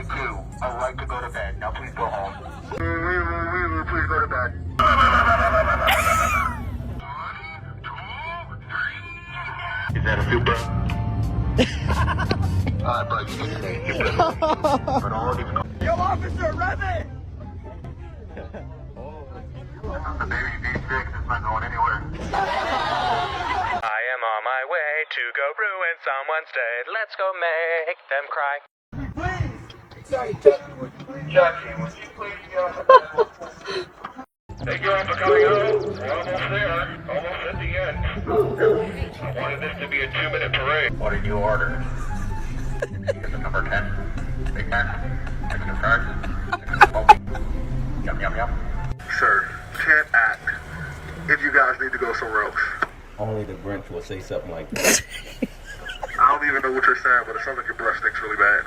I too. I like to go to bed. Now please go home. Please go to bed. Is that a super? Bro, you can stay. But all of you know. Yo, officer, rev it! The baby V6 is not going anywhere. I am on my way to go ruin someone's day. Let's go make them cry. Jackie, would you please get off the Thank you all for coming home. We're almost there. Almost at the end. I wanted this to be a 2-minute parade. What did you order? Is it number 10? Big Mac? Chicken fries? Yum, yum, yum. Sir, can't act. If you guys need to go somewhere else. Only the Grinch will say something like that. I don't even know what you're saying, but it sounds like your breath stinks really bad.